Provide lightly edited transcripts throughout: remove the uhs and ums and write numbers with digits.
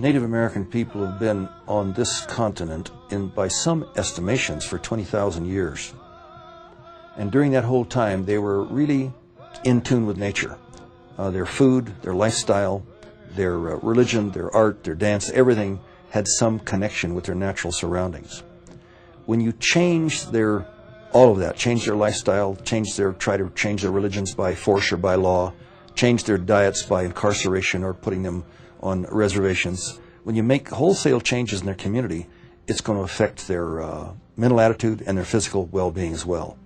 Native American people have been on this continent by some estimations for 20,000 years. And during that whole time, they were really in tune with nature. Their food, their lifestyle, their religion, their art, their dance, everything had some connection with their natural surroundings. When you change all of that, change their lifestyle, try to change their religions by force or by law, change their diets by incarceration or putting them on reservations, when you make wholesale changes in their community, it's going to affect their mental attitude and their physical well-being as well.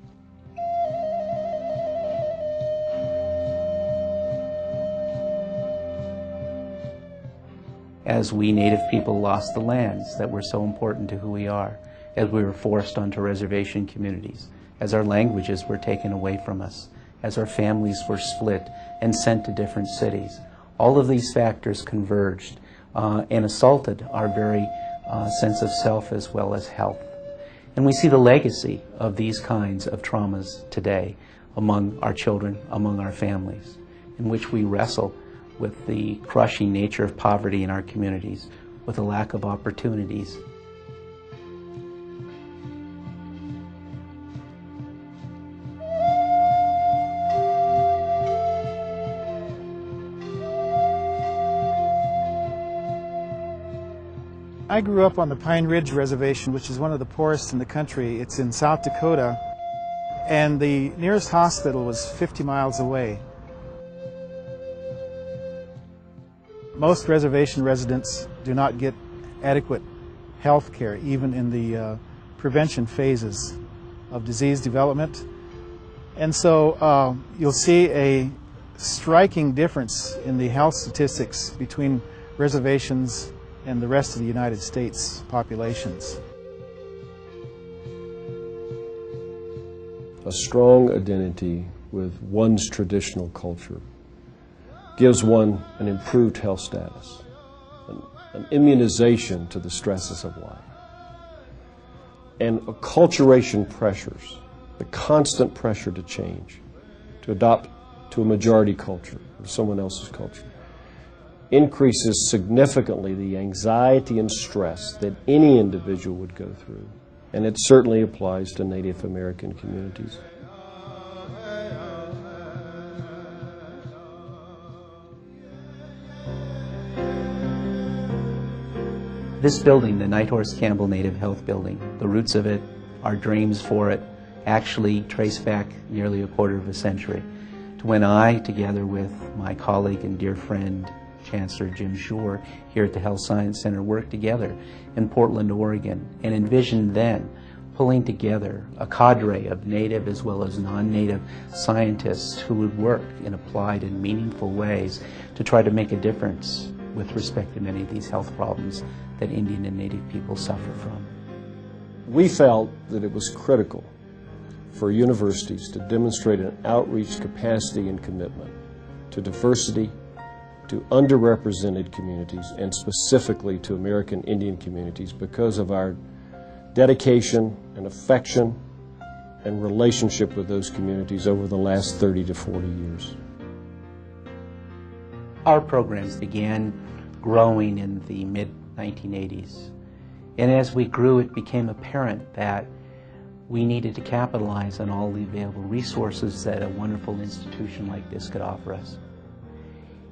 As we Native people lost the lands that were so important to who we are, as we were forced onto reservation communities, as our languages were taken away from us, as our families were split and sent to different cities, all of these factors converged and assaulted our very sense of self as well as health. And we see the legacy of these kinds of traumas today among our children, among our families, in which we wrestle with the crushing nature of poverty in our communities, with a lack of opportunities. I grew up on the Pine Ridge Reservation, which is one of the poorest in the country. It's in South Dakota, and the nearest hospital was 50 miles away. Most reservation residents do not get adequate health care, even in the prevention phases of disease development. And so you'll see a striking difference in the health statistics between reservations and the rest of the United States populations. A strong identity with one's traditional culture gives one an improved health status, an immunization to the stresses of life. And acculturation pressures, the constant pressure to change, to adopt to a majority culture or someone else's culture, increases significantly the anxiety and stress that any individual would go through. And it certainly applies to Native American communities. This building, the Nighthorse Campbell Native Health Building, the roots of it, our dreams for it, actually trace back nearly a quarter of a century to when I, together with my colleague and dear friend, Chancellor Jim Shore, here at the Health Science Center, worked together in Portland, Oregon, and envisioned then pulling together a cadre of Native as well as non-Native scientists who would work in applied and meaningful ways to try to make a difference with respect to many of these health problems that Indian and Native people suffer from. We felt that it was critical for universities to demonstrate an outreach capacity and commitment to diversity, to underrepresented communities, and specifically to American Indian communities because of our dedication and affection and relationship with those communities over the last 30 to 40 years. Our programs began growing in the mid-1980s, and as we grew, it became apparent that we needed to capitalize on all the available resources that a wonderful institution like this could offer us.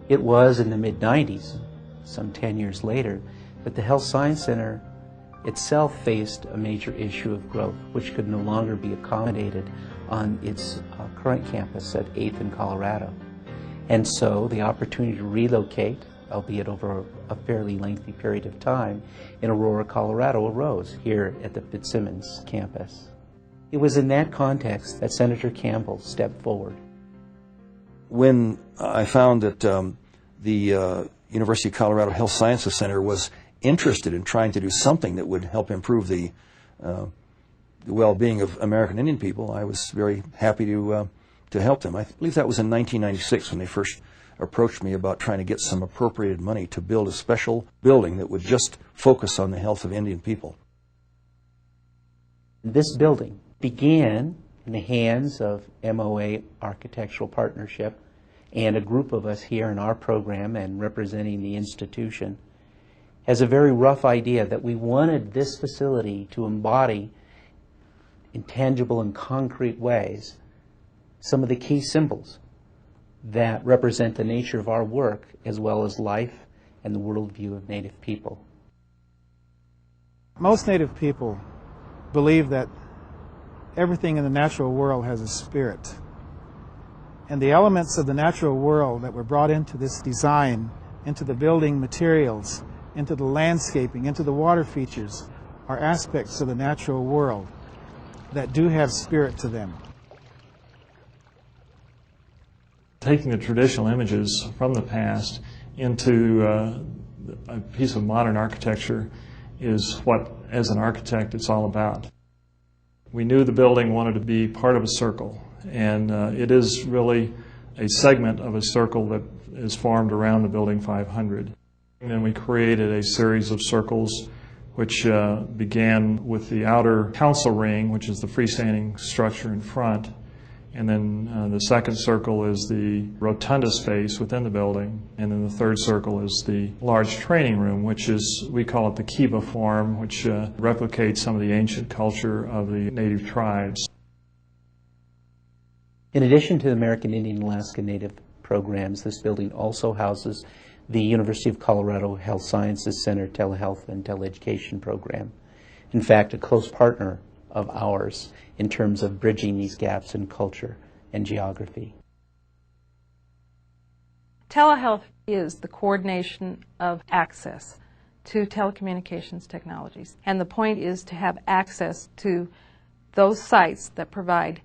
It was in the mid-90s, some 10 years later, that the Health Science Center itself faced a major issue of growth, which could no longer be accommodated on its current campus at 8th and Colorado. And so the opportunity to relocate, albeit over a fairly lengthy period of time, in Aurora, Colorado arose here at the Fitzsimmons campus. It was in that context that Senator Campbell stepped forward. When I found that the University of Colorado Health Sciences Center was interested in trying to do something that would help improve the well-being of American Indian people, I was very happy to help them. I believe that was in 1996 when they first approached me about trying to get some appropriated money to build a special building that would just focus on the health of Indian people. This building began in the hands of MOA Architectural Partnership and a group of us here in our program and representing the institution. has a very rough idea that we wanted this facility to embody in tangible and concrete ways some of the key symbols that represent the nature of our work as well as life and the worldview of Native people. Most Native people believe that everything in the natural world has a spirit. And the elements of the natural world that were brought into this design, into the building materials, into the landscaping, into the water features, are aspects of the natural world that do have spirit to them. Taking the traditional images from the past into a piece of modern architecture is what, as an architect, it's all about. We knew the building wanted to be part of a circle, and it is really a segment of a circle that is formed around the Building 500. And then we created a series of circles which began with the outer council ring, which is the freestanding structure in front. And then the second circle is the rotunda space within the building. And then the third circle is the large training room, which is, we call it the Kiva form, which replicates some of the ancient culture of the native tribes. In addition to the American Indian and Alaska Native programs, this building also houses the University of Colorado Health Sciences Center Telehealth and Teleeducation program. In fact, a close partner of ours in terms of bridging these gaps in culture and geography. Telehealth is the coordination of access to telecommunications technologies. And the point is to have access to those sites that provide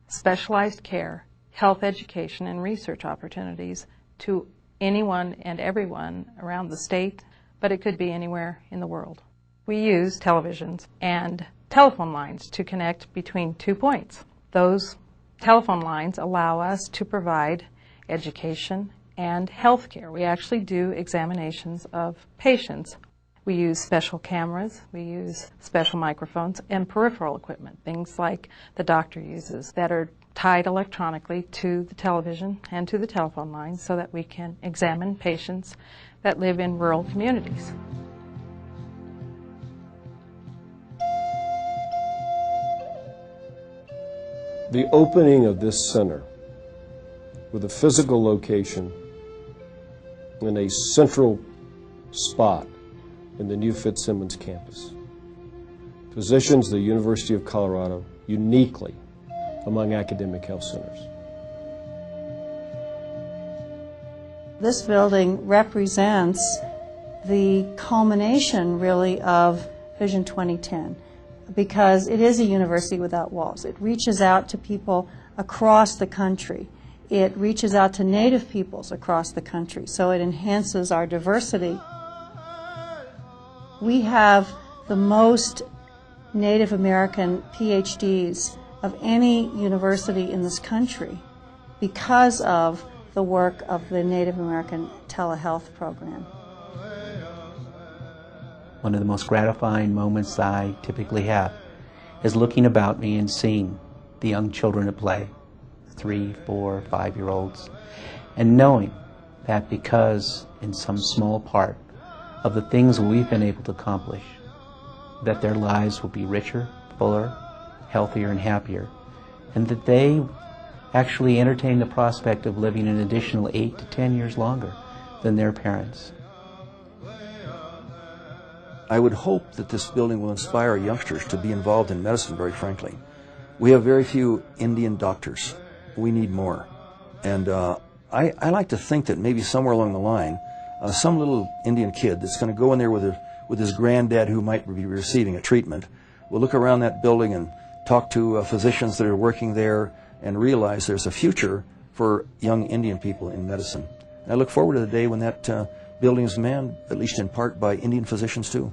specialized care, health education, and research opportunities to anyone and everyone around the state, but it could be anywhere in the world. We use televisions and telephone lines to connect between 2 points. Those telephone lines allow us to provide education and health care. We actually do examinations of patients. We use special cameras, we use special microphones and peripheral equipment, things like the doctor uses, that are tied electronically to the television and to the telephone lines so that we can examine patients that live in rural communities. The opening of this center with a physical location in a central spot in the new Fitzsimmons campus positions the University of Colorado uniquely among academic health centers. This building represents the culmination, really, of Vision 2010, because it is a university without walls. It reaches out to people across the country. It reaches out to Native peoples across the country, so it enhances our diversity. We have the most Native American PhDs of any university in this country because of the work of the Native American telehealth program. One of the most gratifying moments I typically have is looking about me and seeing the young children at play, 3, 4, 5-year-olds, and knowing that because in some small part of the things we've been able to accomplish, that their lives will be richer, fuller, healthier, and happier, and that they actually entertain the prospect of living an additional 8 to 10 years longer than their parents. I would hope that this building will inspire youngsters to be involved in medicine, very frankly. We have very few Indian doctors. We need more. And I like to think that maybe somewhere along the line, some little Indian kid that's going to go in there with his granddad who might be receiving a treatment will look around that building and talk to physicians that are working there and realize there's a future for young Indian people in medicine. And I look forward to the day when that building is manned, at least in part, by Indian physicians too.